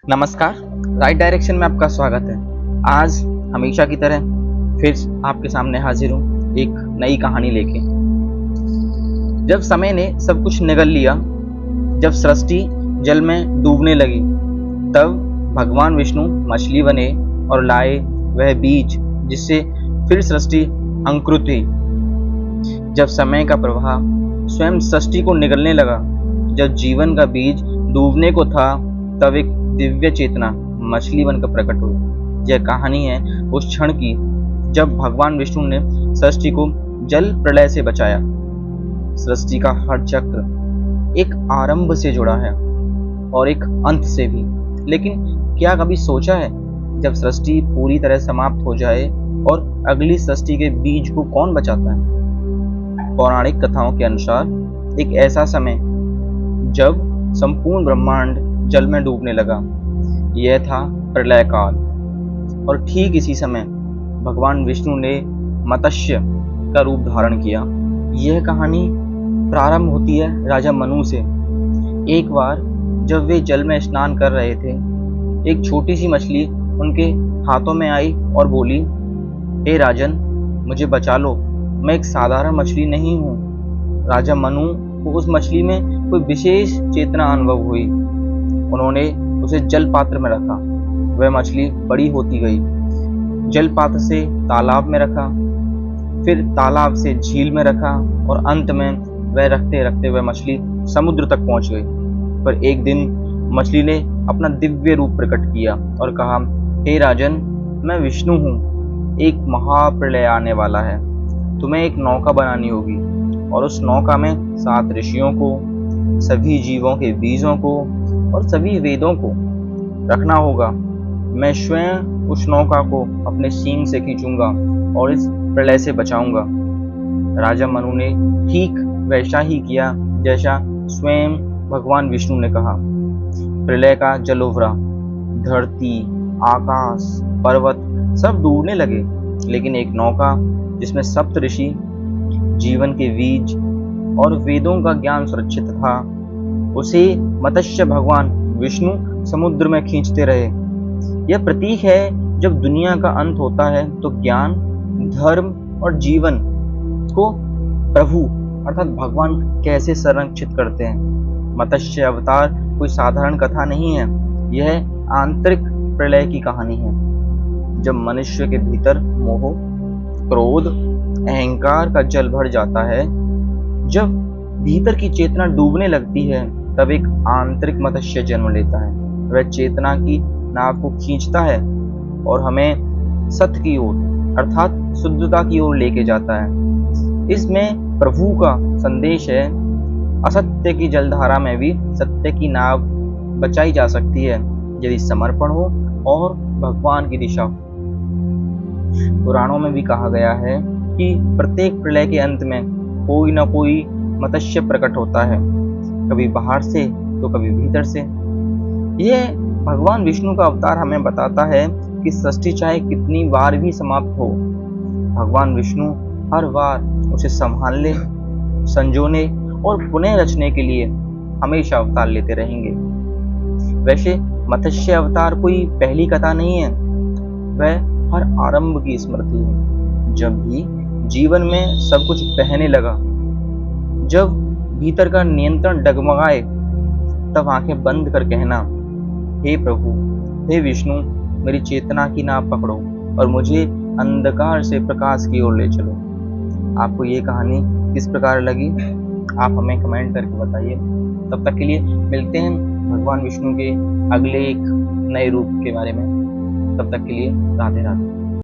नमस्कार। Right direction में आपका स्वागत है। आज हमेशा की तरह फिर आपके सामने हाजिर हूँ एक नई कहानी लेके। जब समय ने सब कुछ निगल लिया, जब सृष्टि जल में डूबने लगी, तब भगवान विष्णु मछली बने और लाए वह बीज जिससे फिर सृष्टि अंकुरित हुई। जब समय का प्रवाह स्वयं सृष्टि को निगलने लगा, जब जीवन का बीज डूबने को था, तब एक दिव्य चेतना मछली बनकर प्रकट हुई। यह कहानी है उस क्षण की जब भगवान विष्णु ने सृष्टि को जल प्रलय से बचाया। सृष्टि का हर चक्र एक आरंभ से जुड़ा है और एक अंत से भी। लेकिन क्या कभी सोचा है, जब सृष्टि पूरी तरह समाप्त हो जाए और अगली सृष्टि के बीज को कौन बचाता है? पौराणिक कथाओं के अनुसार एक ऐसा समय जब संपूर्ण ब्रह्मांड जल में डूबने लगा, यह था प्रलय काल। और ठीक इसी समय भगवान विष्णु ने मत्स्य का रूप धारण किया। यह कहानी प्रारंभ होती है राजा मनु से। एक बार जब वे जल में स्नान कर रहे थे, एक छोटी सी मछली उनके हाथों में आई और बोली, हे राजन, मुझे बचा लो, मैं एक साधारण मछली नहीं हूँ। राजा मनु को उस मछली में कोई विशेष चेतना अनुभव हुई। उन्होंने उसे जल पात्र में रखा। वह मछली बड़ी होती गई। जल पात्र से तालाब में रखा, फिर तालाब से झील में रखा और अंत में वह रखते रखते वह मछली समुद्र तक पहुंच गई। पर एक दिन मछली ने अपना दिव्य रूप प्रकट किया और कहा, हे राजन, मैं विष्णु हूँ। एक महाप्रलय आने वाला है। तुम्हें एक नौका बनानी होगी और उस नौका में 7 ऋषियों को, सभी जीवों के बीजों को और सभी वेदों को रखना होगा। मैं स्वयं उस नौका को अपने सींग से खींचूंगा और इस प्रलय से बचाऊंगा। राजा मनु ने ठीक वैसा ही किया जैसा स्वयं भगवान विष्णु ने कहा। प्रलय का जल उभरा, धरती, आकाश, पर्वत सब डूबने लगे, लेकिन एक नौका जिसमें 7 ऋषि, जीवन के बीज और वेदों का ज्ञान सुरक्षित था, उसे मत्स्य भगवान विष्णु समुद्र में खींचते रहे। यह प्रतीक है, जब दुनिया का अंत होता है तो ज्ञान, धर्म और जीवन को प्रभु अर्थात भगवान कैसे संरक्षित करते हैं। मत्स्य अवतार कोई साधारण कथा नहीं है, यह आंतरिक प्रलय की कहानी है। जब मनुष्य के भीतर मोह, क्रोध, अहंकार का जल भर जाता है, जब भीतर की चेतना डूबने लगती है, तब एक आंतरिक मत्स्य जन्म लेता है। वह चेतना की नाव को खींचता है और हमें सत्य की ओर अर्थात शुद्धता की ओर लेके जाता है। इसमें प्रभु का संदेश है, असत्य की जलधारा में भी सत्य की नाव बचाई जा सकती है यदि समर्पण हो और भगवान की दिशा हो। पुराणों में भी कहा गया है कि प्रत्येक प्रलय के अंत में कोई ना कोई मत्स्य प्रकट होता है, कभी बाहर से तो कभी भीतर से। यह भगवान विष्णु का अवतार हमें बताता है कि सृष्टि चाहे कितनी बार भी समाप्त हो, भगवान विष्णु हर बार उसे संभालने, संजोने और पुनः रचने के लिए हमेशा अवतार लेते रहेंगे। वैसे मत्स्य अवतार कोई पहली कथा नहीं है, वह हर आरंभ की स्मृति है। जब भी जीवन में सब कुछ बहने लगा, जब भीतर का नियंत्रण डगमगाए, तब आंखें बंद कर कहना, हे प्रभु, हे विष्णु, मेरी चेतना की नाव पकड़ो और मुझे अंधकार से प्रकाश की ओर ले चलो। आपको ये कहानी किस प्रकार लगी, आप हमें कमेंट करके बताइए। तब तक के लिए मिलते हैं भगवान विष्णु के अगले एक नए रूप के बारे में। तब तक के लिए राधे राधे।